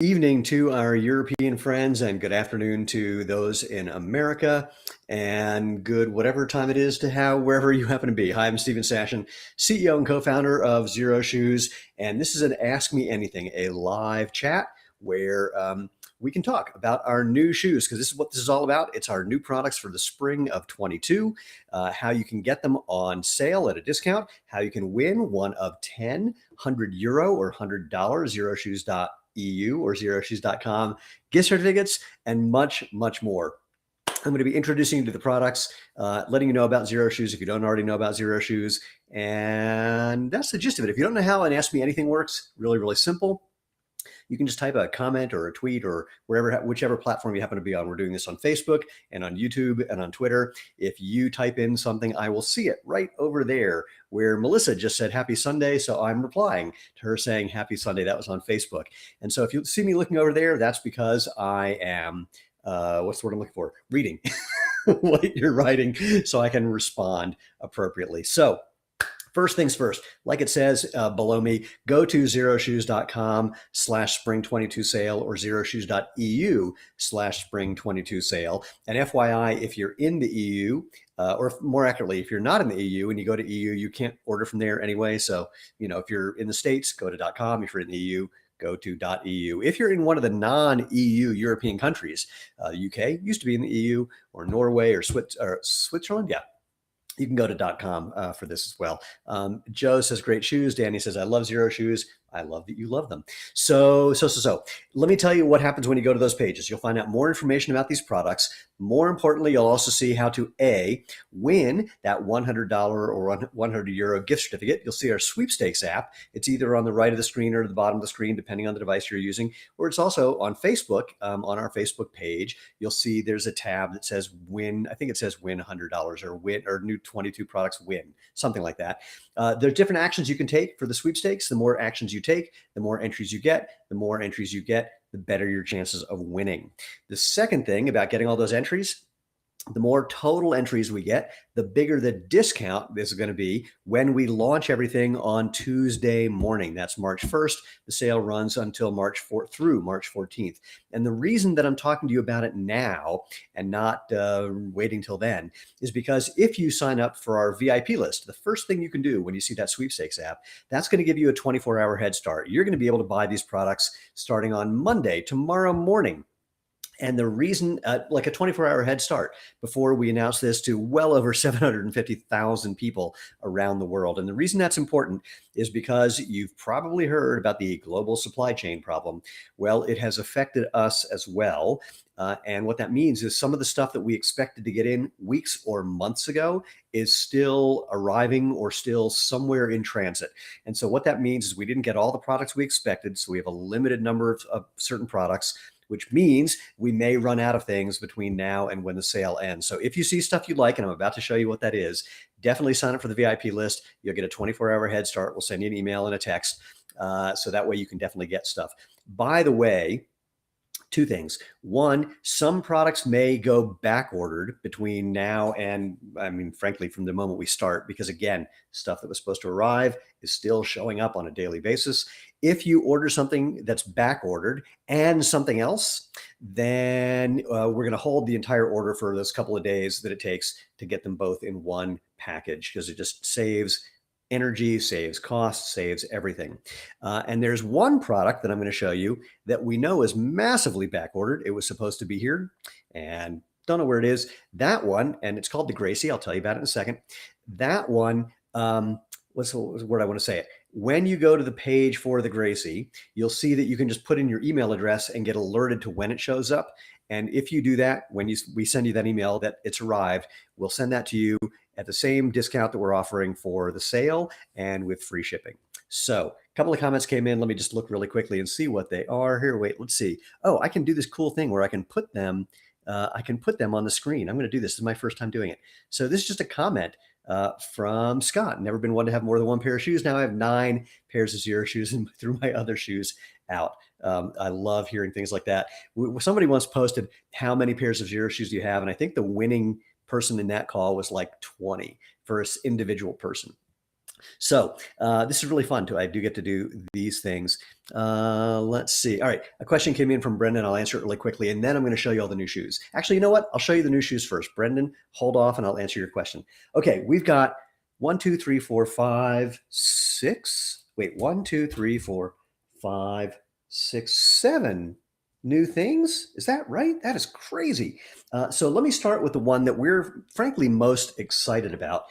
Evening to our European friends, and good afternoon to those in America, and good whatever time it is to how wherever you happen to be. Hi, I'm Stephen Sashen, CEO and co-founder of Xero Shoes, and this is an Ask Me Anything, a live chat where we can talk about our new shoes, because this is what this is all about. It's our new products for the spring of 22, how you can get them on sale at a discount, how you can win one of 10 €100 or $100 Xeroshoes.eu or xeroshoes.com gift certificates, and much, much more. I'm going to be introducing you to the products, letting you know about Xero Shoes if you don't already know about Xero Shoes. And that's the gist of it. If you don't know how an Ask Me Anything works, really, really simple. You can just type a comment or a tweet or wherever, whichever platform you happen to be on. We're doing this on Facebook and on YouTube and on Twitter. If you type in something, I will see it right over there where Melissa just said happy Sunday. So I'm replying to her saying happy Sunday. That was on Facebook. And so if you see me looking over there, that's because I am, what's the word I'm looking for? Reading what you're writing so I can respond appropriately. So first things first, like it says below me, go to xeroshoes.com/spring22 sale or xeroshoes.eu/spring22 sale. And FYI, if you're in the EU, or more accurately, if you're not in the EU and you go to EU, you can't order from there anyway. So, if you're in the States, go to .com. If you're in the EU, go to .eu. If you're in one of the non-EU European countries, UK used to be in the EU, or Norway or Switzerland, yeah, you can go to .com for this as well. Joe says, great shoes. Danny says, I love Xero Shoes. I love that you love them. So. Let me tell you what happens when you go to those pages. You'll find out more information about these products. More importantly, you'll also see how to win that $100 or €100 gift certificate. You'll see our sweepstakes app. It's either on the right of the screen or the bottom of the screen, depending on the device you're using, or it's also on Facebook. On our Facebook page, you'll see there's a tab that says win. I think it says win $100 or win, or new 22 products win, something like that. There's different actions you can take for the sweepstakes. The more actions you take, the more entries you get. The more entries you get, the better your chances of winning. The second thing about getting all those entries, the more total entries we get, the bigger the discount is going to be when we launch everything on Tuesday morning. That's March 1st. The sale runs until March 4th through March 14th. And the reason that I'm talking to you about it now and not waiting till then is because if you sign up for our VIP list, the first thing you can do when you see that sweepstakes app, that's going to give you a 24-hour head start. You're going to be able to buy these products starting on Monday, tomorrow morning. And the reason, like a 24-hour head start before we announce this to well over 750,000 people around the world. And the reason that's important is because you've probably heard about the global supply chain problem. Well, it has affected us as well. And what that means is some of the stuff that we expected to get in weeks or months ago is still arriving or still somewhere in transit. And so what that means is we didn't get all the products we expected. So we have a limited number of certain products, which means we may run out of things between now and when the sale ends. So if you see stuff you like, and I'm about to show you what that is, definitely sign up for the VIP list. You'll get a 24-hour head start. We'll send you an email and a text. So that way you can definitely get stuff. By the way, two things. One, some products may go back ordered between now and, frankly, from the moment we start, because again, stuff that was supposed to arrive is still showing up on a daily basis. If you order something that's back ordered and something else, then we're going to hold the entire order for those couple of days that it takes to get them both in one package, because it just saves energy, saves costs, saves everything. And there's one product that I'm going to show you that we know is massively back ordered. It was supposed to be here and don't know where it is. That one, and it's called the Gracie. I'll tell you about it in a second. That one, what's the word I want to say it? When you go to the page for the Gracie, you'll see that you can just put in your email address and get alerted to when it shows up. And if you do that, when we send you that email that it's arrived, we'll send that to you at the same discount that we're offering for the sale and with free shipping. So a couple of comments came in. Let me just look really quickly and see what they are here. Wait, let's see. Oh, I can do this cool thing where I can put them on the screen. I'm going to do this. This is my first time doing it. So this is just a comment from Scott. Never been one to have more than one pair of shoes. Now I have 9 pairs of Xero shoes and threw my other shoes out. I love hearing things like that. Somebody once posted, how many pairs of Xero shoes do you have? And I think the winning person in that call was like 20 for an individual person. So this is really fun too. I do get to do these things. Let's see. All right, a question came in from Brendan. I'll answer it really quickly, and then I'm going to show you all the new shoes. Actually, you know what? I'll show you the new shoes first. Brendan, hold off, and I'll answer your question. Okay, we've got 1, 2, 3, 4, 5, 6. Wait, 1, 2, 3, 4, 5, 6, 7 new things. Is that right? That is crazy. So let me start with the one that we're frankly most excited about.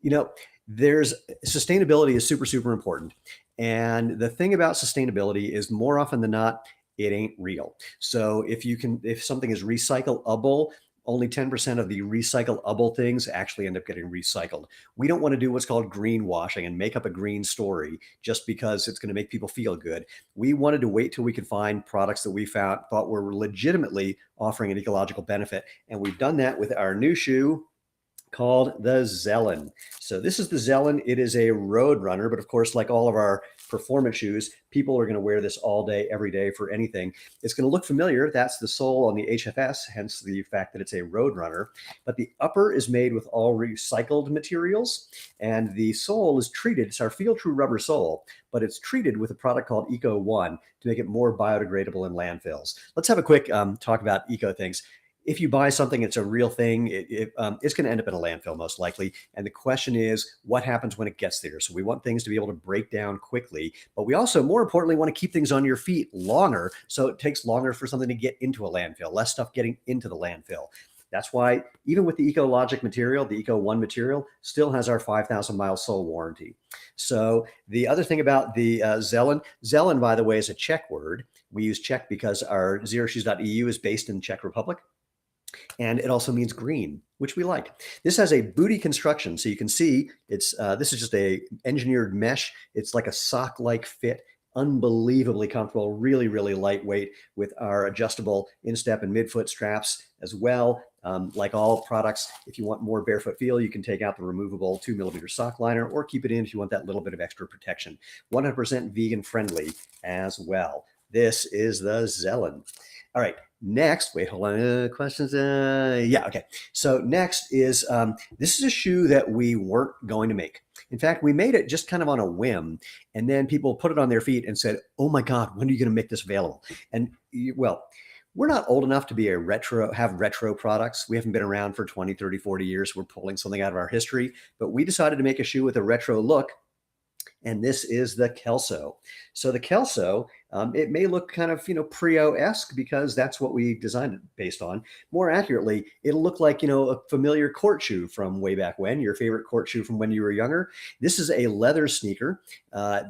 You know, there's sustainability is super, super important. And the thing about sustainability is more often than not, it ain't real. So if something is recyclable, only 10% of the recyclable things actually end up getting recycled. We don't want to do what's called greenwashing and make up a green story just because it's going to make people feel good. We wanted to wait till we could find products that we thought were legitimately offering an ecological benefit. And we've done that with our new shoe called the Zelen. So this is the Zelen. It is a road runner, but of course, like all of our performance shoes, people are going to wear this all day, every day for anything. It's going to look familiar. That's the sole on the HFS, hence the fact that it's a road runner. But the upper is made with all recycled materials, and the sole is treated. It's our Feel True rubber sole, but it's treated with a product called Eco One to make it more biodegradable in landfills. Let's have a quick talk about eco things. If you buy something, it's a real thing, it's going to end up in a landfill most likely. And the question is, what happens when it gets there? So we want things to be able to break down quickly, but we also, more importantly, want to keep things on your feet longer. So it takes longer for something to get into a landfill, less stuff getting into the landfill. That's why even with the Ecologic material, the Eco One material still has our 5,000 mile sole warranty. So the other thing about the Zelen, by the way, is a Czech word. We use Czech because our xeroshoes.eu is based in the Czech Republic. And it also means green, which we like. This has a booty construction. So you can see this is just a engineered mesh. It's like a sock-like fit, unbelievably comfortable, really, really lightweight with our adjustable instep and midfoot straps as well. Like all products, if you want more barefoot feel, you can take out the removable 2mm sock liner or keep it in if you want that little bit of extra protection. 100% vegan friendly as well. This is the Zelen. All right, next, wait, hold on, questions? Yeah, okay. So next is, this is a shoe that we weren't going to make. In fact, we made it just kind of on a whim, and then people put it on their feet and said, oh my God, when are you gonna make this available? And well, we're not old enough to be have retro products. We haven't been around for 20, 30, 40 years. We're pulling something out of our history, but we decided to make a shoe with a retro look, and this is the Kelso. So the Kelso, it may look kind of, Prio-esque because that's what we designed it based on. More accurately, it'll look like, a familiar court shoe from way back when, your favorite court shoe from when you were younger. This is a leather sneaker,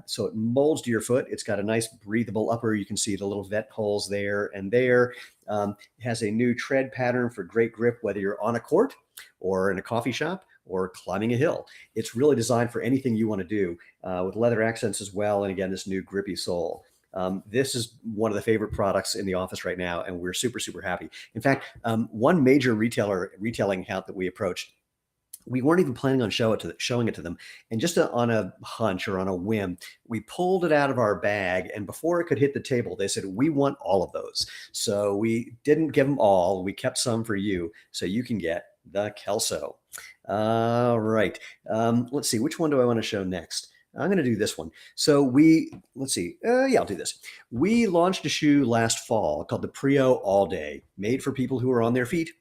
so it molds to your foot. It's got a nice breathable upper. You can see the little vent holes there and there. It has a new tread pattern for great grip, whether you're on a court or in a coffee shop or climbing a hill. It's really designed for anything you want to do with leather accents as well. And again, this new grippy sole. This is one of the favorite products in the office right now, and we're super, super happy. In fact, one major retailing account that we approached, we weren't even planning on showing it to them. And just on a hunch or on a whim, we pulled it out of our bag. And before it could hit the table, they said, we want all of those. So we didn't give them all. We kept some for you so you can get the Kelso. All right. Let's see. Which one do I want to show next? I'm going to do this one. So let's see. Yeah, I'll do this. We launched a shoe last fall called the Prio All Day, made for people who are on their feet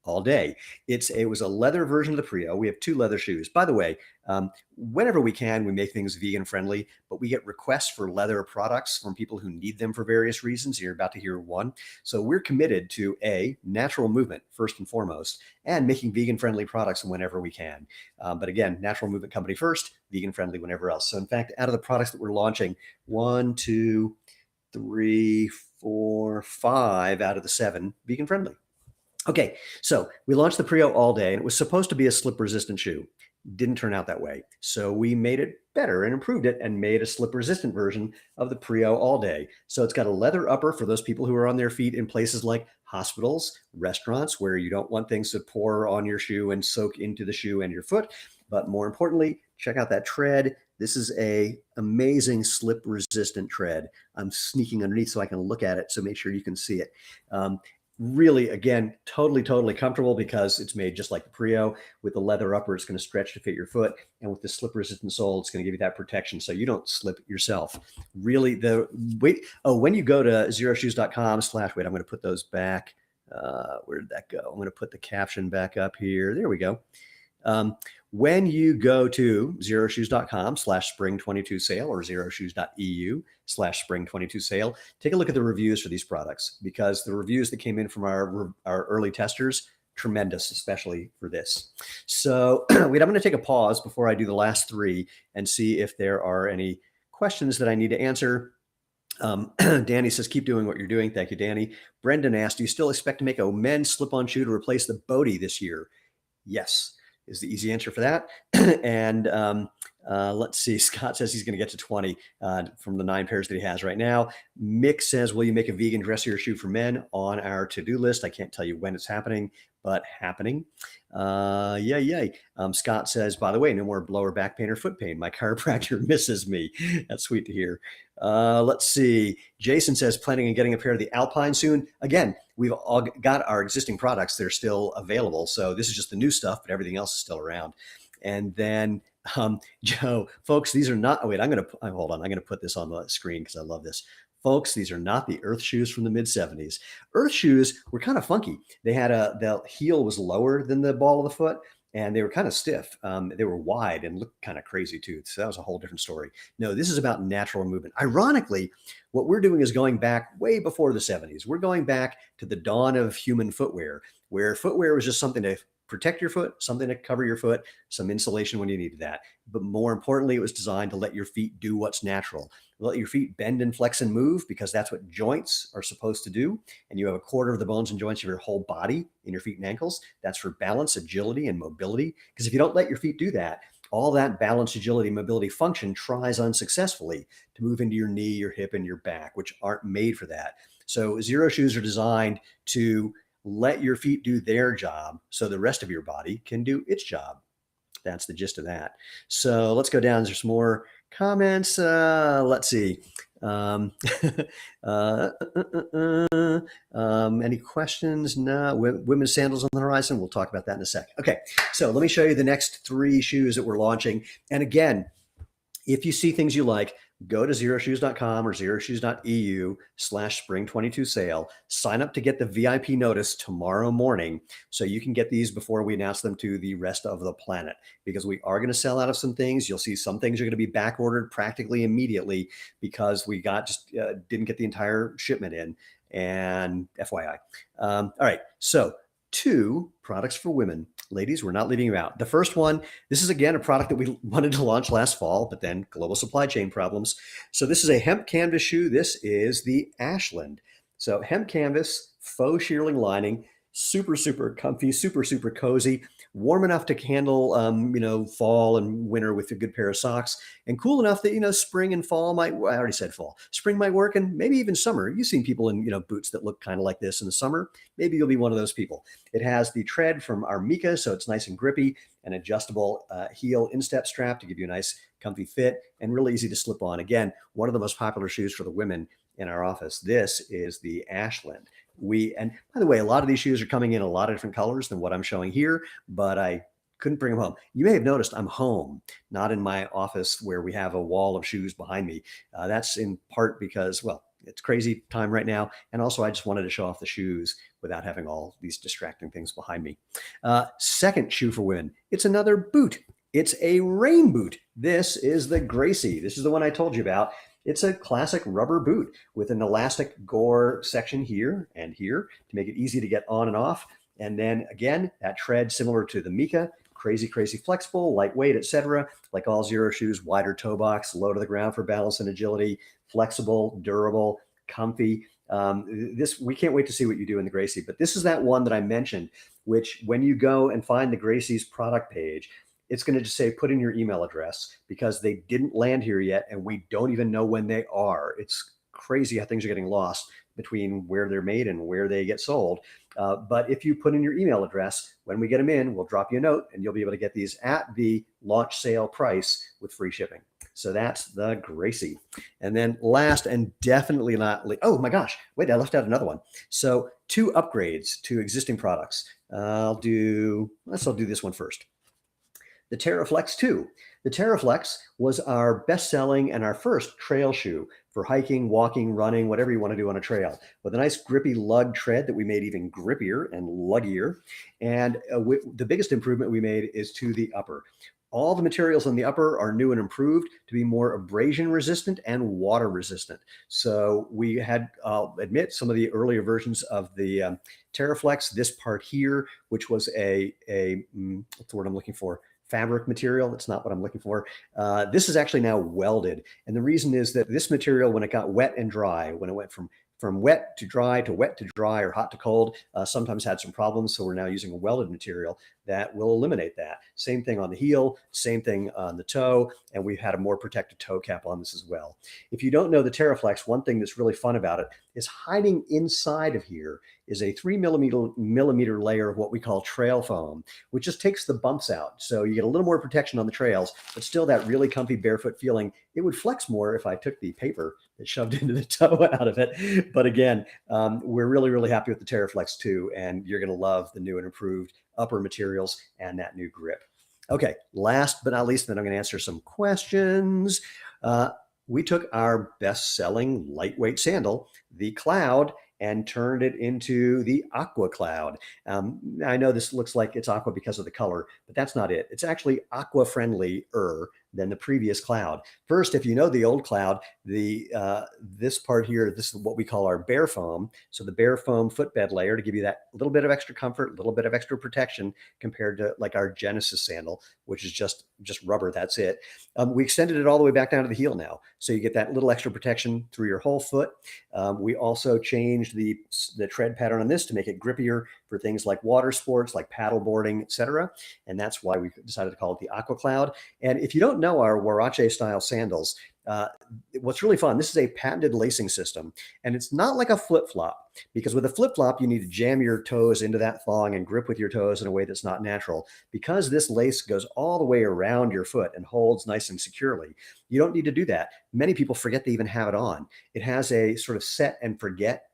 all day. It was a leather version of the Prio. We have 2 leather shoes. By the way, whenever we can, we make things vegan friendly, but we get requests for leather products from people who need them for various reasons. You're about to hear one. So we're committed to natural movement first and foremost, and making vegan friendly products whenever we can. But again, natural movement company first, vegan friendly whenever else. So in fact, out of the products that we're launching, 1, 2, 3, 4, 5 out of the 7 vegan friendly. Okay, so we launched the Prio All Day, and it was supposed to be a slip-resistant shoe. Didn't turn out that way. So we made it better and improved it and made a slip-resistant version of the Prio All Day. So it's got a leather upper for those people who are on their feet in places like hospitals, restaurants, where you don't want things to pour on your shoe and soak into the shoe and your foot. But more importantly, check out that tread. This is a amazing slip-resistant tread. I'm sneaking underneath so I can look at it, so make sure you can see it. Really, again, totally comfortable because it's made just like the Prio. With the leather upper, it's going to stretch to fit your foot. And with the slip resistant sole, it's going to give you that protection so you don't slip yourself. Really, when you go to xeroshoes.com/wait, I'm going to put those back. Where did that go? I'm going to put the caption back up here. There we go. When you go to xeroshoes.com/spring22 sale or xeroshoes.eu/spring22 sale, take a look at the reviews for these products, because the reviews that came in from our early testers, tremendous, especially for this. So wait, I'm going to take a pause before I do the last three and see if there are any questions that I need to answer. Danny says, keep doing what you're doing. Thank you, Danny. Brendan asked, do you still expect to make a men's slip-on shoe to replace the Bodhi this year? Yes, is the easy answer for that. And let's see. Scott says he's going to get to 20 from the 9 pairs that he has right now. Mick says, will you make a vegan dressier shoe for men? On our to-do list. I can't tell you when it's happening, but happening. Yay. Scott says, by the way, no more lower back pain or foot pain. My chiropractor misses me. That's sweet to hear. Let's see. Jason says, planning on getting a pair of the Alpine soon. Again, we've all got our existing products. They're still available. So this is just the new stuff, but everything else is still around. And then Joe, folks, these are not, hold on. I'm going to put this on the screen because I love this. Folks, these are not the Earth shoes from the mid 70s. Earth shoes were kind of funky. They had the heel was lower than the ball of the foot, and they were kind of stiff. They were wide and looked kind of crazy too. So that was a whole different story. No, this is about natural movement. Ironically, what we're doing is going back way before the 70s. We're going back to the dawn of human footwear, where footwear was just something to protect your foot, something to cover your foot, some insulation when you needed that. But more importantly, it was designed to let your feet do what's natural. Let your feet bend and flex and move, because that's what joints are supposed to do. And you have a quarter of the bones and joints of your whole body in your feet and ankles. That's for balance, agility, and mobility. Because if you don't let your feet do that, all that balance, agility, mobility function tries unsuccessfully to move into your knee, your hip, and your back, which aren't made for that. So Xero shoes are designed to let your feet do their job so the rest of your body can do its job. That's the gist of that. So let's go down. There's some more comments. Let's see. Any questions? No. Women's sandals on the horizon. We'll talk about that in a second. Okay. So let me show you the next 3 shoes that we're launching. And again, if you see things you like, go to xeroshoes.com or xeroshoes.eu/spring22 sale. Sign up to get the VIP notice tomorrow morning so you can get these before we announce them to the rest of the planet, because we are going to sell out of some things. You'll see some things are going to be back ordered practically immediately because we didn't get the entire shipment in. And FYI. All right. So 2 products for women. Ladies, we're not leaving you out. The first one, this is again a product that we wanted to launch last fall, but then global supply chain problems. So this is a hemp canvas shoe. This is the Ashland. So hemp canvas, faux shearling lining, super comfy, super cozy, warm enough to handle, fall and winter with a good pair of socks, and cool enough that, spring and fall I already said fall, spring might work, and maybe even summer. You've seen people in, boots that look kind of like this in the summer. Maybe you'll be one of those people. It has the tread from Armika, so it's nice and grippy, an adjustable heel instep strap to give you a nice comfy fit, and really easy to slip on. Again, one of the most popular shoes for the women in our office. This is the Ashland. And by the way, a lot of these shoes are coming in a lot of different colors than what I'm showing here, but I couldn't bring them home. You may have noticed I'm home, not in my office where we have a wall of shoes behind me. That's in part because, it's crazy time right now. And also I just wanted to show off the shoes without having all these distracting things behind me. Second shoe for women. It's another boot. It's a rain boot. This is the Gracie. This is the one I told you about. It's a classic rubber boot with an elastic gore section here and here to make it easy to get on and off. And then again, that tread similar to the Mika, crazy flexible, lightweight, etc. Like all Xero shoes, wider toe box, low to the ground for balance and agility, flexible, durable, comfy. We can't wait to see what you do in the Gracie. But this is that one that I mentioned, which when you go and find the Gracie's product page, it's going to just say, put in your email address, because they didn't land here yet. And we don't even know when they are. It's crazy how things are getting lost between where they're made and where they get sold. But if you put in your email address, when we get them in, we'll drop you a note and you'll be able to get these at the launch sale price with free shipping. So that's the Gracie. And then last and definitely not least, oh my gosh, wait, I left out another one. So 2 upgrades to existing products. I'll do this one first. The Teraflex 2. The Teraflex was our best-selling and our first trail shoe for hiking, walking, running, whatever you want to do on a trail, with a nice grippy lug tread that we made even grippier and luggier. And the biggest improvement we made is to the upper. All the materials on the upper are new and improved to be more abrasion resistant and water resistant. So we had, I'll admit, some of the earlier versions of the Teraflex, this part here, which was what's the word I'm looking for? Fabric material. That's not what I'm looking for. This is actually now welded. And the reason is that this material, when it got wet and dry, when it went from wet to dry to wet to dry or hot to cold, sometimes had some problems. So we're now using a welded material that will eliminate that. Same thing on the heel, same thing on the toe, and we've had a more protected toe cap on this as well. If you don't know the Teraflex, one thing that's really fun about it is hiding inside of here is a 3 millimeter layer of what we call trail foam, which just takes the bumps out. So you get a little more protection on the trails, but still that really comfy barefoot feeling. It would flex more if I took the paper that shoved into the toe out of it. But again, we're really, really happy with the Teraflex 2, and you're going to love the new and improved upper materials and that new grip. Okay, last but not least, then I'm going to answer some questions. We took our best-selling lightweight sandal, the Cloud, and turned it into the Aqua Cloud. I know this looks like it's Aqua because of the color, but that's not it. It's actually Aqua friendlier than the previous Cloud. First, if you know the old Cloud, this part here, this is what we call our bare foam. So the bare foam footbed layer to give you that little bit of extra comfort, a little bit of extra protection compared to like our Genesis sandal, which is just rubber, that's it. We extended it all the way back down to the heel now. So you get that little extra protection through your whole foot. We also changed the tread pattern on this to make it grippier for things like water sports, like paddle boarding, etc. And that's why we decided to call it the Aqua Cloud. And if you don't know our Huarache style sandals, what's really fun, this is a patented lacing system, and it's not like a flip-flop, because with a flip-flop, you need to jam your toes into that thong and grip with your toes in a way that's not natural. Because this lace goes all the way around your foot and holds nice and securely, you don't need to do that. Many people forget they even have it on. It has a sort of set and forget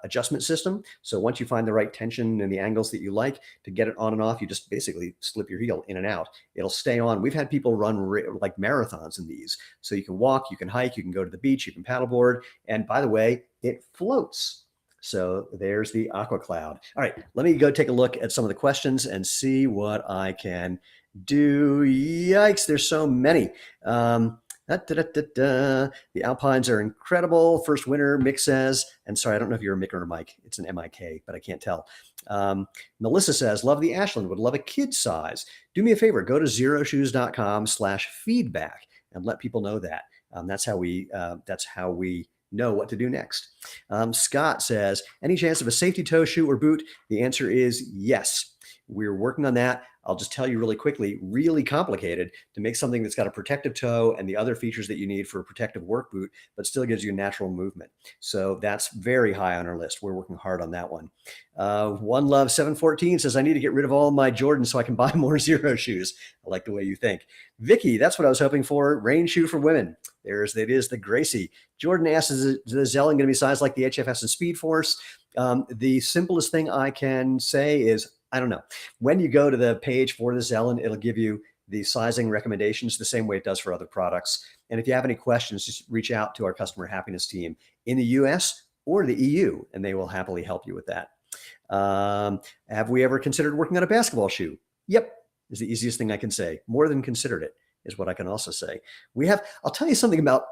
adjustment system. So once you find the right tension and the angles that you like to get it on and off, you just basically slip your heel in and out. It'll stay on. We've had people run like marathons in these. So you can walk, you can hike, you can go to the beach, you can paddleboard. And by the way, it floats. So there's the Aqua Cloud. All right, let me go take a look at some of the questions and see what I can do. Yikes, there's so many. The Alpines are incredible. First winner, Mick says. And sorry, I don't know if you're a Mick or a Mike. It's an M-I-K, but I can't tell. Melissa says, love the Ashland, would love a kid size. Do me a favor, go to xeroshoes.com/feedback and let people know that. That's how we know what to do next. Scott says, any chance of a safety toe shoe or boot? The answer is yes. We're working on that. I'll just tell you really quickly, really complicated to make something that's got a protective toe and the other features that you need for a protective work boot, but still gives you natural movement. So that's very high on our list. We're working hard on that one. One Love 714 says, I need to get rid of all my Jordans so I can buy more Xero shoes. I like the way you think. Vicky, that's what I was hoping for. Rain shoe for women. It is the Gracie. Jordan asks, is the Zellen going to be sized like the HFS and Speed Force? The simplest thing I can say is, I don't know. When you go to the page for the Zellen, it'll give you the sizing recommendations the same way it does for other products. And if you have any questions, just reach out to our customer happiness team in the US or the EU, and they will happily help you with that. Have we ever considered working on a basketball shoe? Yep, is the easiest thing I can say. More than considered it is what I can also say. I'll tell you something about,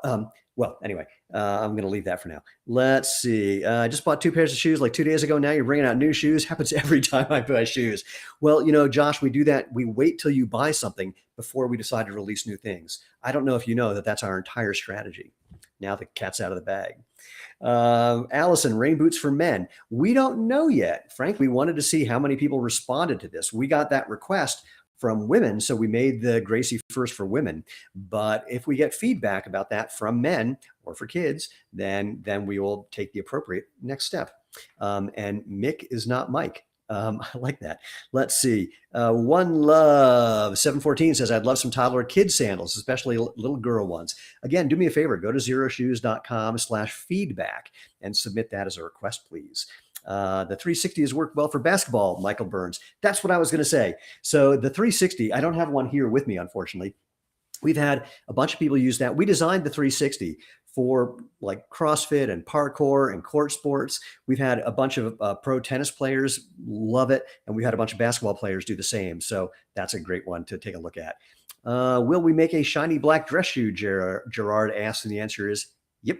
anyway, I'm going to leave that for now. Let's see. I just bought 2 pairs of shoes like 2 days ago. Now you're bringing out new shoes. Happens every time I buy shoes. Well, Josh, we do that. We wait till you buy something before we decide to release new things. I don't know if you know that that's our entire strategy. Now the cat's out of the bag. Allison, rain boots for men. We don't know yet. Frankly, we wanted to see how many people responded to this. We got that request from women, so we made the Gracie first for women. But if we get feedback about that from men or for kids, then we will take the appropriate next step. And Mick is not Mike. I like that. Let's see. One Love 714 says, I'd love some toddler kid sandals, especially little girl ones. Again, do me a favor. Go to xeroshoes.com/feedback and submit that as a request, please. The 360 has worked well for basketball, Michael Burns. That's what I was going to say. So the 360, I don't have one here with me, unfortunately. We've had a bunch of people use that. We designed the 360 for like CrossFit and parkour and court sports. We've had a bunch of pro tennis players love it, and we've had a bunch of basketball players do the same. So that's a great one to take a look at. Will we make a shiny black dress shoe? Gerard asks, and the answer is yep.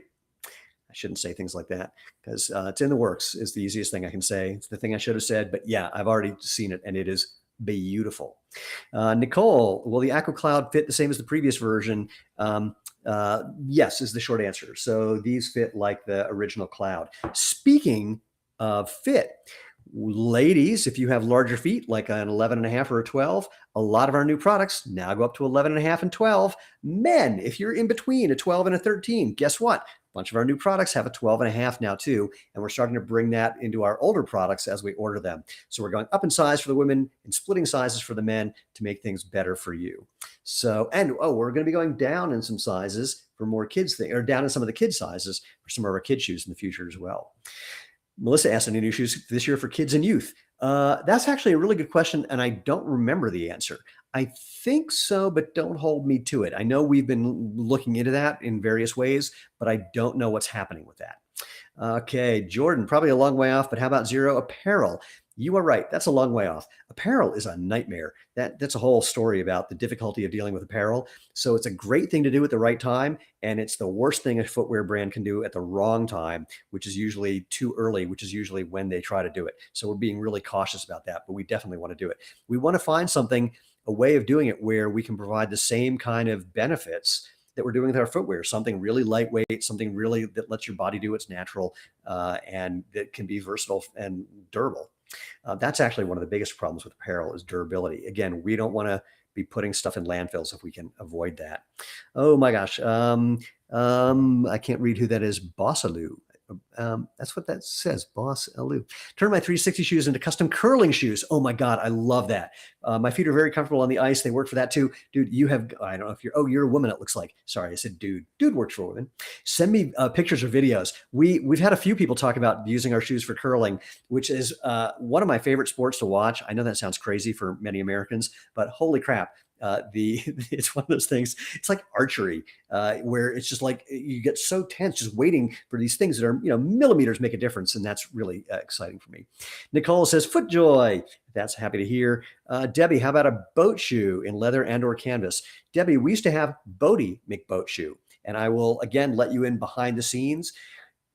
I shouldn't say things like that because it's in the works is the easiest thing I can say. It's the thing I should have said, but yeah, I've already seen it and it is beautiful. Nicole, will the Aqua Cloud fit the same as the previous version? Yes, is the short answer. So these fit like the original Cloud. Speaking of fit, ladies, if you have larger feet, like an 11.5 or a 12, a lot of our new products now go up to 11.5 and 12. Men, if you're in between a 12 and a 13, guess what? A bunch of our new products have a 12.5 now too, and we're starting to bring that into our older products as we order them. So we're going up in size for the women and splitting sizes for the men to make things better for you. So, and we're going to be going down in some sizes for more kids things, or down in some of the kid sizes for some of our kid shoes in the future as well. Melissa asked, any new shoes this year for kids and youth? That's actually a really good question, and I don't remember the answer. I think so, but don't hold me to it. I know we've been looking into that in various ways, but I don't know what's happening with that. Okay, Jordan, probably a long way off, but how about Xero apparel? You are right. That's a long way off. Apparel is a nightmare. That's a whole story about the difficulty of dealing with apparel. So it's a great thing to do at the right time, and it's the worst thing a footwear brand can do at the wrong time, which is usually too early, which is usually when they try to do it. So we're being really cautious about that, but we definitely want to do it. We want to find something, a way of doing it where we can provide the same kind of benefits that we're doing with our footwear, something really lightweight, something really that lets your body do its natural, and that can be versatile and durable. That's actually one of the biggest problems with apparel is durability. Again, we don't want to be putting stuff in landfills if we can avoid that. Oh my gosh. I can't read who that is. Bossaloo. That's what that says. Boss Aloo. Turn my 360 shoes into custom curling shoes. Oh my God. I love that. My feet are very comfortable on the ice. They work for that too. Dude, you have, I don't know if you're a woman, it looks like. Sorry, I said dude. Dude works for women. Send me pictures or videos. We've had a few people talk about using our shoes for curling, which is one of my favorite sports to watch. I know that sounds crazy for many Americans, but holy crap. It's one of those things. It's like archery, where it's just like you get so tense just waiting for these things that are, millimeters make a difference, and that's really exciting for me. Nicole says FootJoy. That's happy to hear. Debbie, how about a boat shoe in leather and/or canvas? Debbie, we used to have Bodie make boat shoe, and I will again let you in behind the scenes.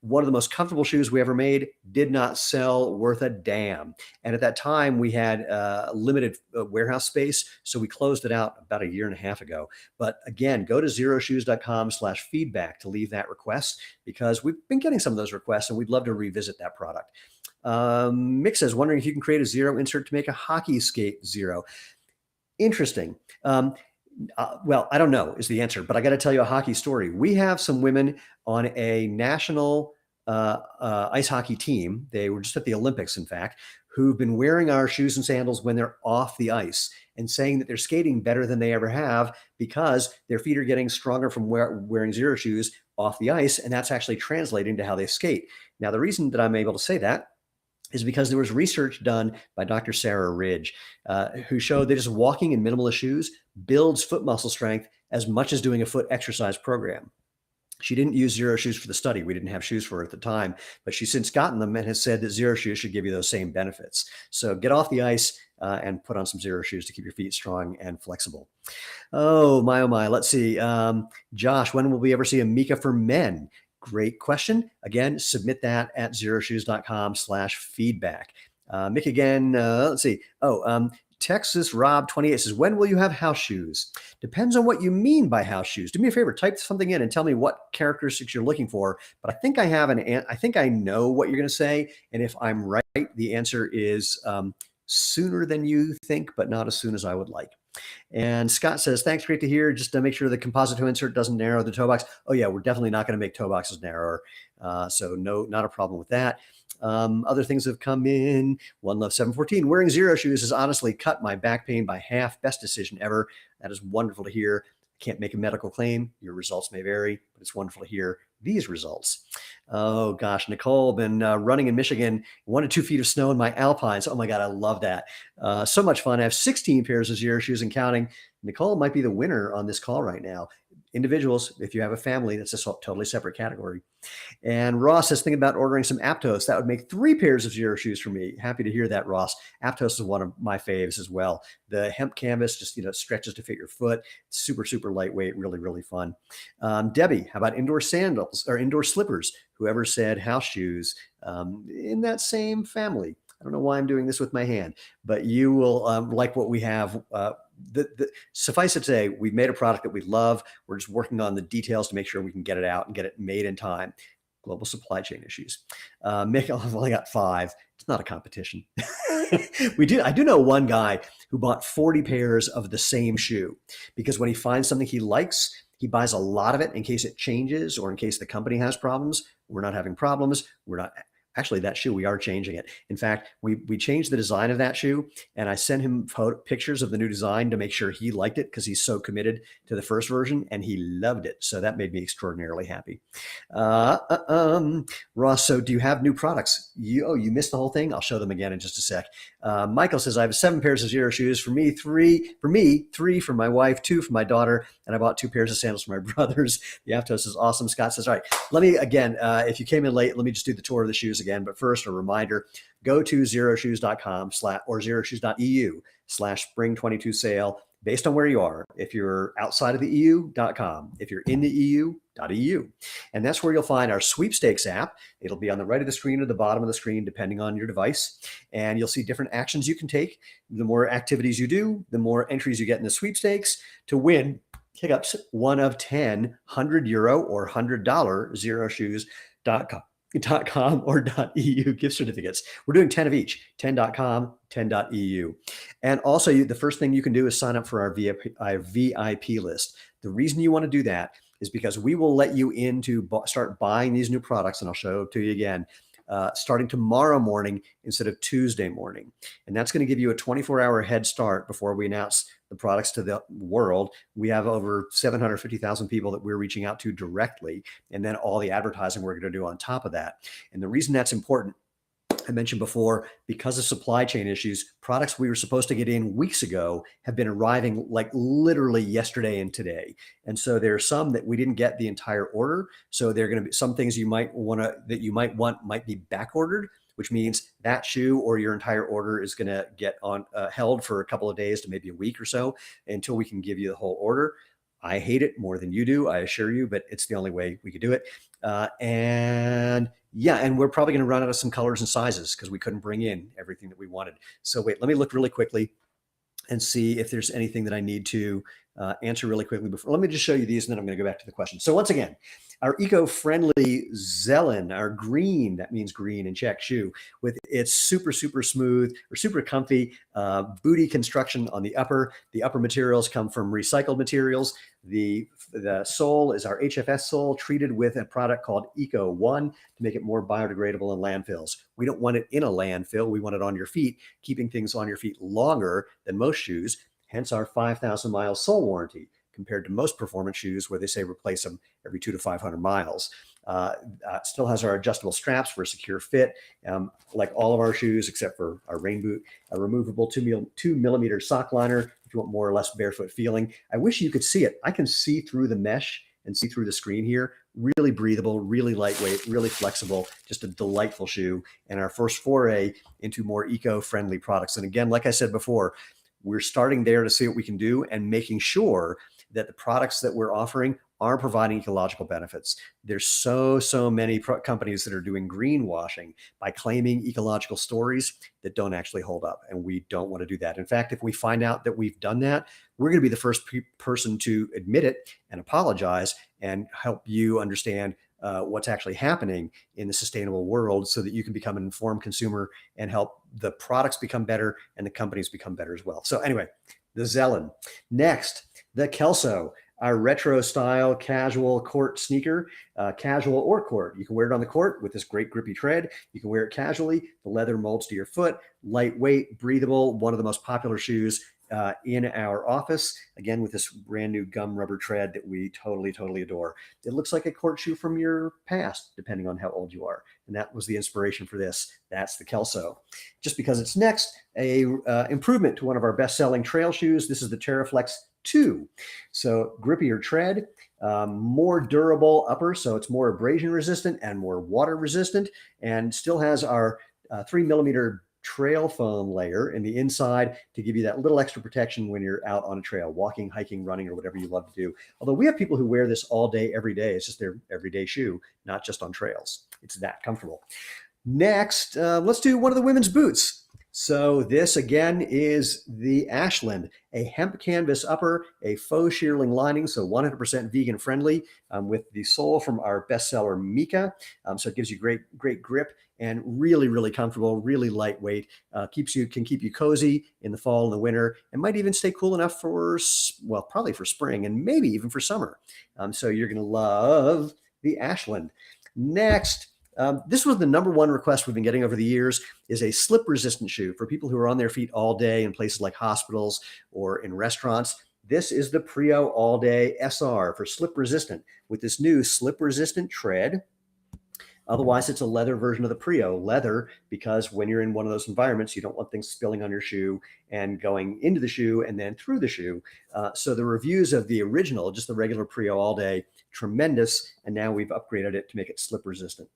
One of the most comfortable shoes we ever made, did not sell worth a damn. And at that time, we had limited warehouse space, so we closed it out about a year and a half ago. But again, go to xeroshoes.com/feedback to leave that request, because we've been getting some of those requests, and we'd love to revisit that product. Mick says, wondering if you can create a Xero insert to make a hockey skate Xero. Interesting. Well, I don't know is the answer, but I got to tell you a hockey story. We have some women on a national ice hockey team. They were just at the Olympics, in fact, who've been wearing our shoes and sandals when they're off the ice and saying that they're skating better than they ever have because their feet are getting stronger from wearing Xero shoes off the ice. And that's actually translating to how they skate. Now, the reason that I'm able to say that is because there was research done by Dr. Sarah Ridge, who showed that just walking in minimalist shoes builds foot muscle strength as much as doing a foot exercise program. She didn't use Xero shoes for the study. We didn't have shoes for her at the time, but she's since gotten them and has said that Xero shoes should give you those same benefits. So get off the ice and put on some Xero shoes to keep your feet strong and flexible. Oh my. Let's see. Josh, when will we ever see a Mika for men? Great question. Again, submit that at xeroshoes.com/feedback. Mick again, let's see. Texas Rob 28 says, when will you have house shoes? Depends on what you mean by house shoes. Do me a favor, type something in and tell me what characteristics you're looking for. But I think I think I know what you're going to say. And if I'm right, the answer is sooner than you think, but not as soon as I would like. And Scott says, thanks, great to hear. Just to make sure the composite toe insert doesn't narrow the toe box. Oh yeah, we're definitely not going to make toe boxes narrower. So no, not a problem with that. Other things have come in. One Love 714. Wearing Xero Shoes has honestly cut my back pain by half. Best decision ever. That is wonderful to hear. Can't make a medical claim. Your results may vary, but it's wonderful to hear these results. Oh gosh, Nicole, been running in Michigan, 1 to 2 feet of snow in my Alpines. Oh my God, I love that. So much fun. I have 16 pairs of Xero Shoes and counting. Nicole might be the winner on this call right now. Individuals, if you have a family, that's a totally separate category. And Ross is thinking about ordering some Aptos. That would make 3 pairs of Xero Shoes for me. Happy to hear that, Ross. Aptos is one of my faves as well. The hemp canvas just stretches to fit your foot. It's super, super lightweight, really, really fun. Debbie, how about indoor sandals or indoor slippers? Whoever said house shoes, in that same family. I don't know why I'm doing this with my hand, but you will like what we have. Suffice it to say, we've made a product that we love. We're just working on the details to make sure we can get it out and get it made in time. Global supply chain issues. Mick, I've only got 5. It's not a competition. I do know one guy who bought 40 pairs of the same shoe because when he finds something he likes, he buys a lot of it in case it changes or in case the company has problems. We're not having problems. We're not. Actually, that shoe, we are changing it. In fact, we changed the design of that shoe, and I sent him pictures of the new design to make sure he liked it because he's so committed to the first version, and he loved it. So that made me extraordinarily happy. Ross, so do you have new products? You missed the whole thing? I'll show them again in just a sec. Michael says, I have 7 pairs of Xero Shoes. For me, 3 for my wife, 2 for my daughter, and I bought 2 pairs of sandals for my brothers. The Aptos is awesome. Scott says, all right, let me, again, if you came in late, let me just do the tour of the shoes again. But first, a reminder, go to xeroshoes.com or xeroshoes.eu/spring22 sale based on where you are. If you're outside of the EU.com, if you're in the EU.eu. And that's where you'll find our sweepstakes app. It'll be on the right of the screen or the bottom of the screen, depending on your device. And you'll see different actions you can take. The more activities you do, the more entries you get in the sweepstakes to win hiccups, one of 10 €100 or $100 xeroshoes.com or .eu gift certificates. We're doing 10 of each, 10.com, 10.eu. And also the first thing you can do is sign up for our VIP list. The reason you want to do that is because we will let you in to start buying these new products, and I'll show it to you again, starting tomorrow morning instead of Tuesday morning. And that's going to give you a 24-hour head start before we announce the products to the world. We have over 750,000 people that we're reaching out to directly, and then all the advertising we're going to do on top of that. And the reason that's important, I mentioned before, because of supply chain issues, products we were supposed to get in weeks ago have been arriving like literally yesterday and today. And so there are some that we didn't get the entire order. So there are going to be some things you might want might be back ordered, which means that shoe or your entire order is going to get on held for a couple of days to maybe a week or so until we can give you the whole order. I hate it more than you do, I assure you, but it's the only way we could do it. And we're probably going to run out of some colors and sizes because we couldn't bring in everything that we wanted. So wait, let me look really quickly and see if there's anything that I need to answer really quickly before. Let me just show you these, and then I'm going to go back to the question. So once again, our eco-friendly Zelen, our green, that means green and check shoe, with its super, super smooth or super comfy booty construction on the upper. The upper materials come from recycled materials. The sole is our HFS sole treated with a product called Eco One to make it more biodegradable in landfills. We don't want it in a landfill. We want it on your feet, keeping things on your feet longer than most shoes, hence our 5,000 mile sole warranty compared to most performance shoes where they say replace them every 200 to 500 miles. Still has our adjustable straps for a secure fit, like all of our shoes except for our rain boot, a removable 2mm sock liner if you want more or less barefoot feeling. I wish you could see it. I can see through the mesh and see through the screen here. Really breathable, really lightweight, really flexible, just a delightful shoe. And our first foray into more eco-friendly products. And again, like I said before, we're starting there to see what we can do and making sure that the products that we're offering are providing ecological benefits. There's so many companies that are doing greenwashing by claiming ecological stories that don't actually hold up. And we don't want to do that. In fact, if we find out that we've done that, we're going to be the first person to admit it and apologize and help you understand what's actually happening in the sustainable world so that you can become an informed consumer and help the products become better and the companies become better as well. So anyway, the Zelen. Next, the Kelso. our retro style casual court sneaker, casual or court. You can wear it on the court with this great grippy tread. You can wear it casually. The leather molds to your foot, lightweight, breathable, one of the most popular shoes in our office, again, with this brand new gum rubber tread that we totally adore. It looks like a court shoe from your past, depending on how old you are. And that was the inspiration for this. That's the Kelso. Just because it's next, a improvement to one of our best-selling trail shoes. This is the Teraflex 2. So grippier tread, more durable upper, so it's more abrasion resistant and more water resistant, and still has our 3mm trail foam layer in the inside to give you that little extra protection when you're out on a trail, walking, hiking, running, or whatever you love to do. Although we have people who wear this all day, every day. It's just their everyday shoe, not just on trails. It's that comfortable. Next, let's do one of the women's boots. So this again is the Ashland, a hemp canvas upper, a faux shearling lining, so 100% vegan friendly, with the sole from our bestseller Mika. So it gives you great grip and really comfortable, really lightweight. Can keep you cozy in the fall and the winter, and might even stay cool enough for, well, probably for spring and maybe even for summer. So you're going to love the Ashland. Next. This was the #1 request we've been getting over the years, is a slip-resistant shoe for people who are on their feet all day in places like hospitals or in restaurants. This is the Prio All Day SR for slip-resistant with this new slip-resistant tread. Otherwise, it's a leather version of the Prio. Leather, because when you're in one of those environments, you don't want things spilling on your shoe and going into the shoe and then through the shoe. So the reviews of the original, just the regular Prio All Day, tremendous. And now we've upgraded it to make it slip-resistant.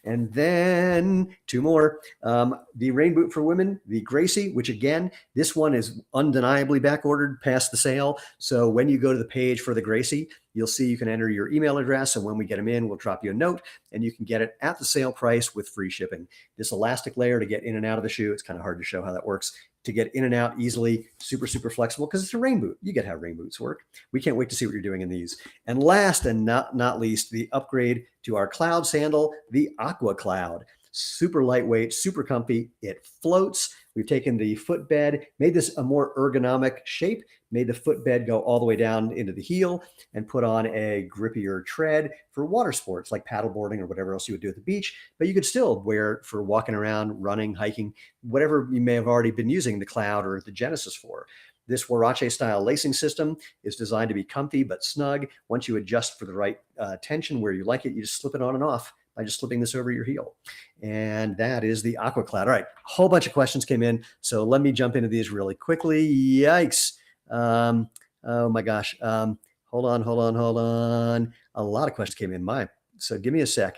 And then 2 more. The rain boot for women, the Gracie, which again, this one is undeniably back ordered past the sale. So when you go to the page for the Gracie, you'll see you can enter your email address, and when we get them in, we'll drop you a note, and you can get it at the sale price with free shipping. This elastic layer to get in and out of the shoe, it's kind of hard to show how that works, to get in and out easily, super flexible, because it's a rain boot. You get how rain boots work. We can't wait to see what you're doing in these. And last and not least, the upgrade to our cloud sandal, the Aqua Cloud. Super lightweight, super comfy. It floats. We've taken the footbed, made this a more ergonomic shape, made the footbed go all the way down into the heel, and put on a grippier tread for water sports like paddleboarding or whatever else you would do at the beach. But you could still wear it for walking around, running, hiking, whatever you may have already been using the Cloud or the Genesis for. This Huarache style lacing system is designed to be comfy but snug. Once you adjust for the right tension where you like it, you just slip it on and off by just slipping this over your heel. And that is the Aqua Cloud. All right, a whole bunch of questions came in, so let me jump into these really quickly. Yikes. Oh my gosh. Hold on. A lot of questions came in. So give me a sec.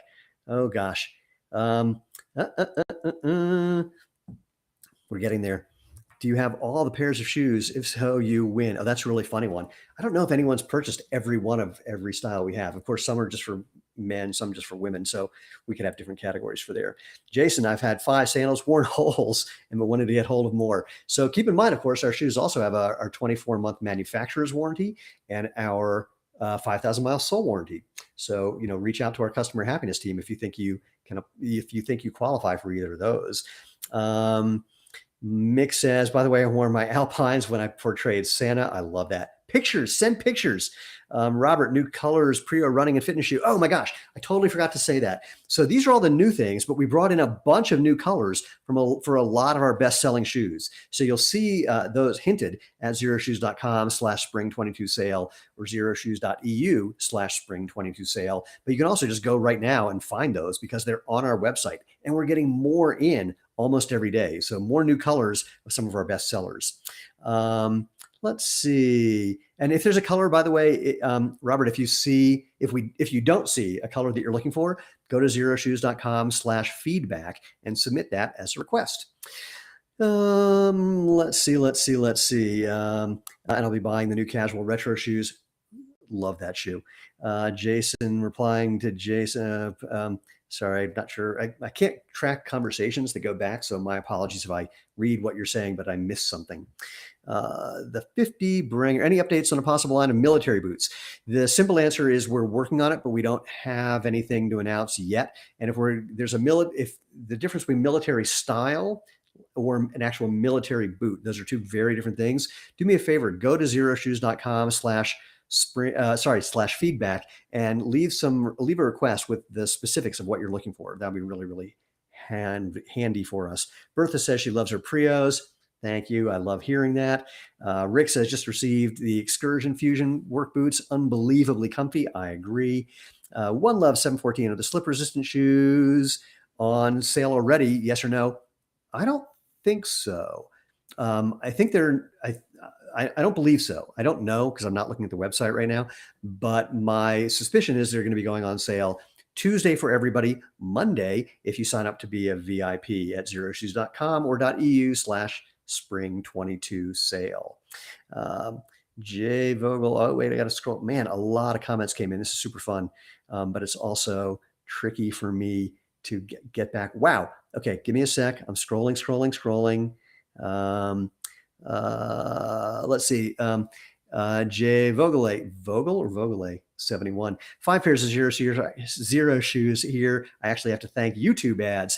Oh gosh. We're getting there. Do you have all the pairs of shoes? If so, you win. Oh, that's a really funny one. I don't know if anyone's purchased every one of every style we have. Of course, some are just for men, some just for women. So we could have different categories for there. Jason, I've had 5 sandals, worn holes, and wanted to get hold of more. So keep in mind, of course, our shoes also have our 24-month manufacturer's warranty and our 5,000-mile sole warranty. So, reach out to our customer happiness team if you think you qualify for either of those. Mick says, by the way, I wore my Alpines when I portrayed Santa. I love that. Pictures, send pictures. Robert, new colors, Prio running and fitness shoe. Oh my gosh, I totally forgot to say that. So these are all the new things, but we brought in a bunch of new colors for a lot of our best-selling shoes. So you'll see those hinted at xeroshoes.com/spring22 sale or xeroshoes.eu/spring22 sale. But you can also just go right now and find those because they're on our website, and we're getting more in almost every day. So more new colors of some of our best sellers. Let's see. And if there's a color, by the way, Robert, if you don't see a color that you're looking for, go to xeroshoes.com/feedback and submit that as a request. Let's see. And I'll be buying the new casual retro shoes. Love that shoe. Jason replying to Jason. Sorry, I'm not sure. I can't track conversations that go back, so my apologies if I read what you're saying, but I missed something. The 50 Bringer, any updates on a possible line of military boots? The simple answer is we're working on it, but we don't have anything to announce yet. And if the difference between military style or an actual military boot, those are 2 very different things. Do me a favor, go to xeroshoes.com/spring /feedback and leave a request with the specifics of what you're looking for. That'd be really, really handy for us. Bertha says she loves her Prios. Thank you. I love hearing that. Rick says just received the Excursion Fusion work boots. Unbelievably comfy. I agree. One Love 714 are the slip resistant shoes on sale already? Yes or no? I don't think so. I think they're, I don't believe so. I don't know because I'm not looking at the website right now, but my suspicion is they're going to be going on sale Tuesday for everybody, Monday if you sign up to be a VIP at xeroshoes.com or .eu/spring22 sale. Jay Vogel, oh wait, I got to scroll. Man, a lot of comments came in. This is super fun, but it's also tricky for me to get back. Wow. Okay, give me a sec. I'm scrolling. Let's see. Jay Vogel 71. 5 pairs of Xero shoes here. I actually have to thank YouTube ads.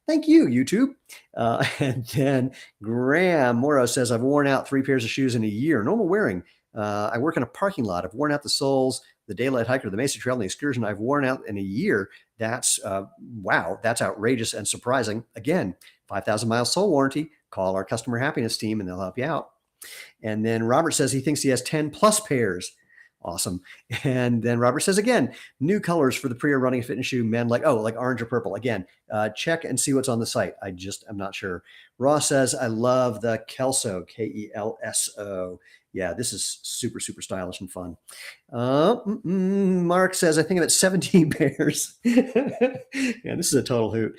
Thank you, YouTube. And then Graham Morrow says, I've worn out 3 pairs of shoes in a year. Normal wearing. I work in a parking lot. I've worn out the soles, the Daylight Hiker, the Mesa Trail, and the Excursion. I've worn out in a year. That's, wow, that's outrageous and surprising. Again, 5,000 mile sole warranty. Call our customer happiness team and they'll help you out. And then Robert says he thinks he has 10 plus pairs. Awesome. And then Robert says, again, new colors for the Prio running fitness shoe, men like orange or purple. Again, check and see what's on the site. I'm not sure. Ross says, I love the Kelso, Kelso. Yeah, this is super, super stylish and fun. Mark says, I think I'm at 17 pairs. Yeah, this is a total hoot.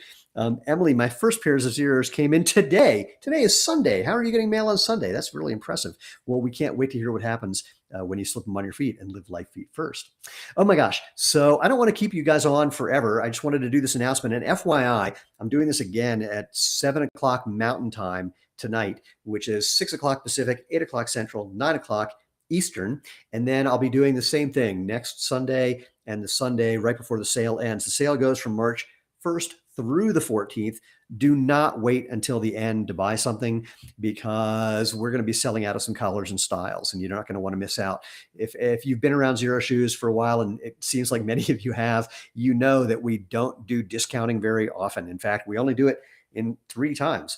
Emily, my first pairs of Xeros came in today. Today is Sunday. How are you getting mail on Sunday? That's really impressive. Well, we can't wait to hear what happens when you slip them on your feet and live life feet first. Oh my gosh. So I don't want to keep you guys on forever. I just wanted to do this announcement. And FYI, I'm doing this again at 7 o'clock Mountain Time tonight, which is 6 o'clock Pacific, 8 o'clock Central, 9 o'clock Eastern. And then I'll be doing the same thing next Sunday and the Sunday right before the sale ends. The sale goes from March 1st through the 14th. Do not wait until the end to buy something because we're going to be selling out of some colors and styles and you're not going to want to miss out. If you've been around Xero Shoes for a while, and it seems like many of you have, you know that we don't do discounting very often. In fact, we only do it in 3 times.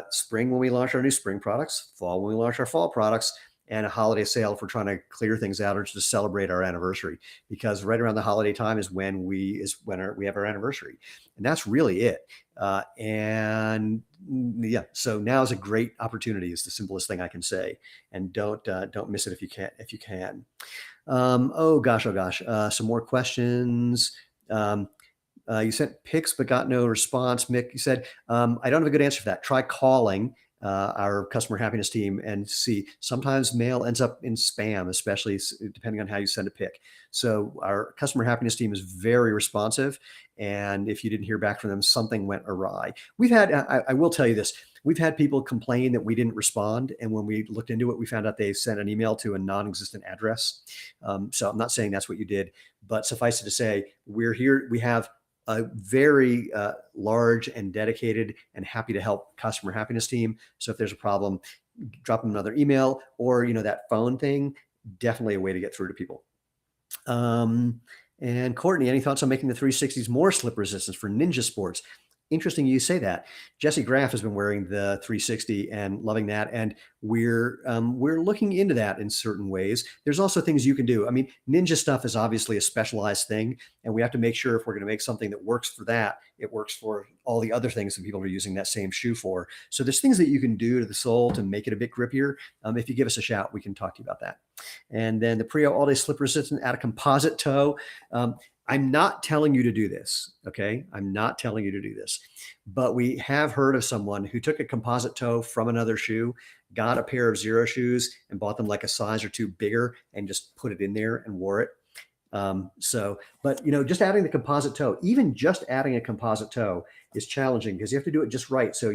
Spring when we launch our new spring products, fall when we launch our fall products, and a holiday sale if we're trying to clear things out or just to celebrate our anniversary, because right around the holiday time is when we have our anniversary, and that's really it. And yeah, so now is a great opportunity. Is the simplest thing I can say, and don't miss it if you can. Oh gosh, some more questions. You sent pics but got no response. Mick, you said, I don't have a good answer for that. Try calling our customer happiness team and see. Sometimes mail ends up in spam, especially depending on how you send a pic. So our customer happiness team is very responsive. And if you didn't hear back from them, something went awry. We've had, I will tell you this, we've had people complain that we didn't respond. And when we looked into it, we found out they sent an email to a non-existent address. So I'm not saying that's what you did, but suffice it to say, we're here. We have a very large and dedicated and happy to help customer happiness team. So if there's a problem, drop them another email or, that phone thing, definitely a way to get through to people. And Courtney, any thoughts on making the 360s more slip resistance for ninja sports? Interesting you say that. Jesse Graff has been wearing the 360 and loving that, and we're looking into that in certain ways. There's also things you can do. I mean, ninja stuff is obviously a specialized thing, and we have to make sure if we're going to make something that works for that, it works for all the other things that people are using that same shoe for. So there's things that you can do to the sole to make it a bit grippier. If you give us a shout, we can talk to you about that. And then the Prio all-day slip resistant, add a composite toe. I'm not telling you to do this, okay? I'm not telling you to do this, but we have heard of someone who took a composite toe from another shoe, got a pair of Xero shoes and bought them like a size or 2 bigger and just put it in there and wore it. But just adding the composite toe, even just adding a composite toe is challenging because you have to do it just right. So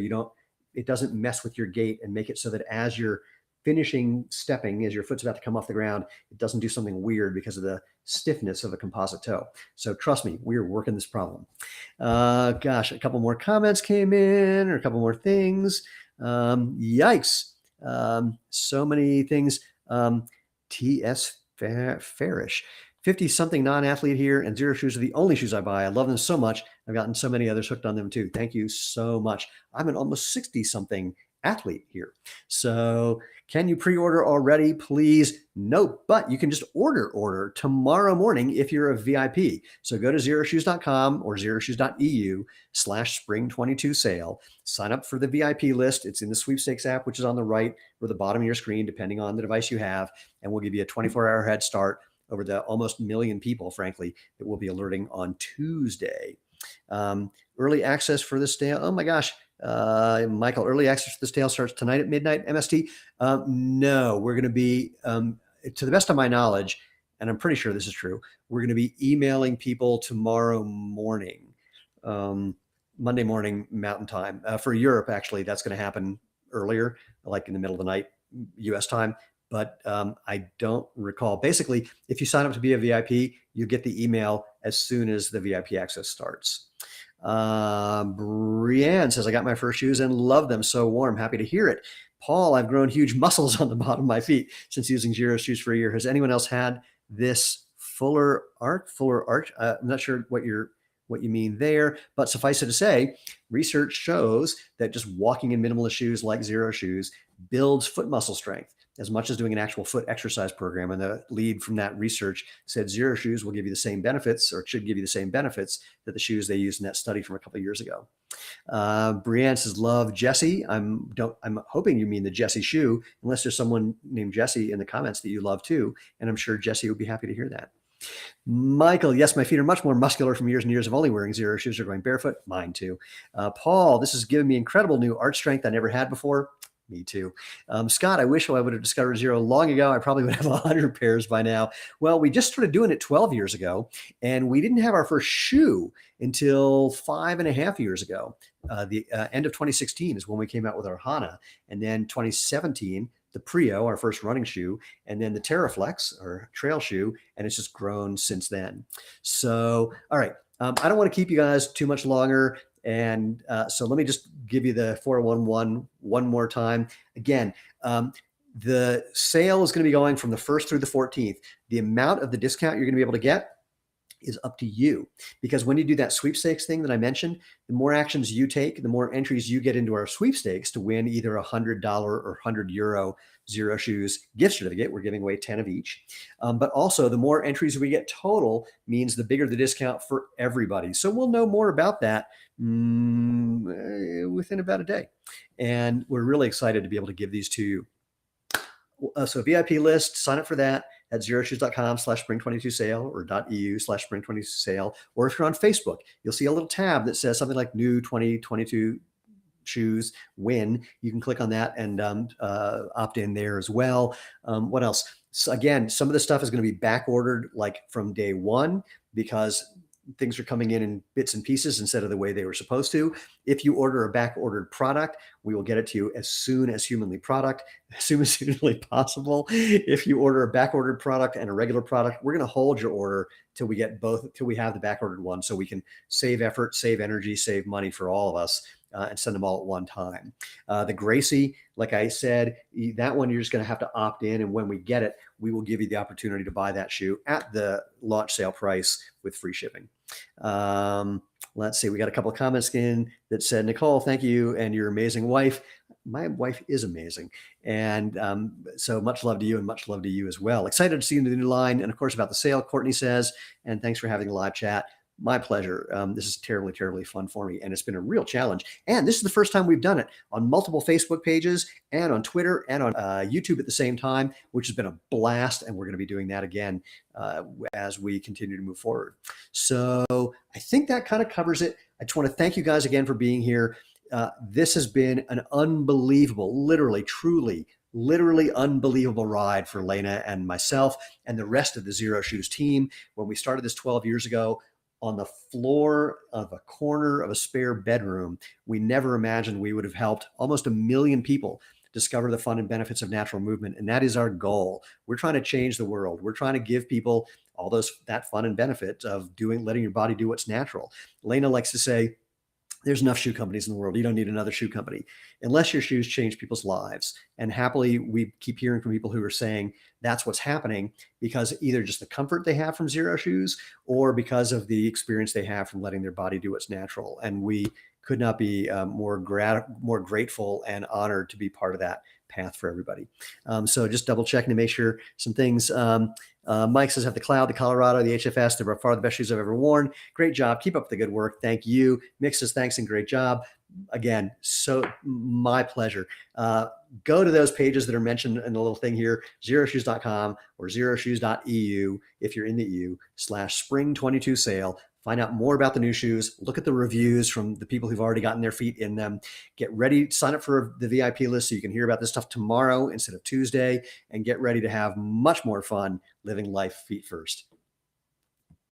it doesn't mess with your gait and make it so that as you're finishing stepping, as your foot's about to come off the ground, it doesn't do something weird because of the stiffness of a composite toe. So trust me, we're working this problem. Gosh, a couple more comments came in, or a couple more things. Yikes. So many things. TS Fairish. 50 something non-athlete here, and Xero Shoes are the only shoes I buy. I love them so much. I've gotten so many others hooked on them too. Thank you so much. I'm an almost 60 something athlete here. So can you pre-order already, please? No, but you can just order tomorrow morning if you're a VIP. So go to xeroshoes.com or xeroshoes.eu/spring22 sale. Sign up for the VIP list. It's in the sweepstakes app, which is on the right or the bottom of your screen, depending on the device you have. And we'll give you a 24-hour head start over the almost million people, frankly, that we'll be alerting on Tuesday. Early access for this sale. Oh my gosh. Michael, early access for this sale starts tonight at midnight MST. No, we're going to be, to the best of my knowledge, and I'm pretty sure this is true, we're going to be emailing people tomorrow morning, Monday morning Mountain Time. For Europe, actually, that's going to happen earlier, like in the middle of the night, US time. But I don't recall. Basically, if you sign up to be a VIP, you get the email as soon as the VIP access starts. Brienne says, I got my first shoes and love them. So warm. Happy to hear it. Paul, I've grown huge muscles on the bottom of my feet since using Xero Shoes for a year. Has anyone else had this fuller arch? I'm not sure what you mean there, but suffice it to say, research shows that just walking in minimalist shoes like Xero Shoes builds foot muscle strength as much as doing an actual foot exercise program. And the lead from that research said Xero Shoes will give you the same benefits, or should give you the same benefits that the shoes they used in that study from a couple of years ago. Brienne says, love Jesse. I'm hoping you mean the Jesse shoe, unless there's someone named Jesse in the comments that you love too. And I'm sure Jesse would be happy to hear that. Michael, yes, my feet are much more muscular from years and years of only wearing Xero Shoes or going barefoot. Mine too. Paul, this has given me incredible new arch strength I never had before. Me too. Scott, I wish I would have discovered Xero long ago. I probably would have 100 pairs by now. Well, we just started doing it 12 years ago, and we didn't have our first shoe until 5.5 years ago. The end of 2016 is when we came out with our Hana, and then 2017, the Prio, our first running shoe, and then the Terraflex, our trail shoe, and it's just grown since then. So, all right. I don't want to keep you guys too much longer. And so let me just give you the 411 one more time. Again, the sale is going to be going from the 1st through the 14th. The amount of the discount you're going to be able to get is up to you, because when you do that sweepstakes thing that I mentioned, the more actions you take, the more entries you get into our sweepstakes to win either $100 or €100 Xero Shoes gift certificate. We're giving away 10 of each. But also the more entries we get total means the bigger the discount for everybody. So we'll know more about that within about a day. And we're really excited to be able to give these to you. So VIP list, sign up for that at xeroshoes.com/spring22 sale or .eu/spring22 sale. Or if you're on Facebook, you'll see a little tab that says something like new 2022 shoes win. You can click on that and opt in there as well. What else? So again, some of the stuff is going to be back ordered like from day one, because things are coming in bits and pieces instead of the way they were supposed to. If you order a back ordered product, we will get it to you as soon as humanly possible. If you order a back ordered product and a regular product, we're going to hold your order till we get both, till we have the back ordered one, so we can save effort, save energy, save money for all of us. And send them all at one time. The Gracie, like I said, that one you're just going to have to opt in. And when we get it, we will give you the opportunity to buy that shoe at the launch sale price with free shipping. Let's see. We got a couple of comments in that said, Nicole, thank you. And your amazing wife. My wife is amazing. And so much love to you, and much love to you as well. Excited to see you in the new line. And of course, about the sale, Courtney says, and thanks for having a live chat. My pleasure. This is terribly, terribly fun for me, and it's been a real challenge. And this is the first time we've done it on multiple Facebook pages and on Twitter and on YouTube at the same time, which has been a blast. And we're going to be doing that again as we continue to move forward. So I think that kind of covers it. I just want to thank you guys again for being here. This has been an unbelievable, literally, truly, literally unbelievable ride for Lena and myself and the rest of the Xero Shoes team. When we started this 12 years ago, on the floor of a corner of a spare bedroom, we never imagined we would have helped almost 1 million people discover the fun and benefits of natural movement. And that is our goal. We're trying to change the world. We're trying to give people all that fun and benefit of letting your body do what's natural. Lena likes to say, There's enough shoe companies in the world. You don't need another shoe company unless your shoes change people's lives. And happily, we keep hearing from people who are saying that's what's happening because either just the comfort they have from Xero Shoes or because of the experience they have from letting their body do what's natural. And we could not be more grateful and honored to be part of that path for everybody. So just double checking to make sure some things. Mike says, have the Cloud, the Colorado, the HFS. They're by far the best shoes I've ever worn. Great job. Keep up the good work. Thank you. Mick says, thanks and great job. Again, so my pleasure. Go to those pages that are mentioned in the little thing here, xeroshoes.com or xeroshoes.eu if you're in the EU /spring22 sale. Find out more about the new shoes. Look at the reviews from the people who've already gotten their feet in them. Get ready, sign up for the VIP list so you can hear about this stuff tomorrow instead of Tuesday, and get ready to have much more fun living life feet first.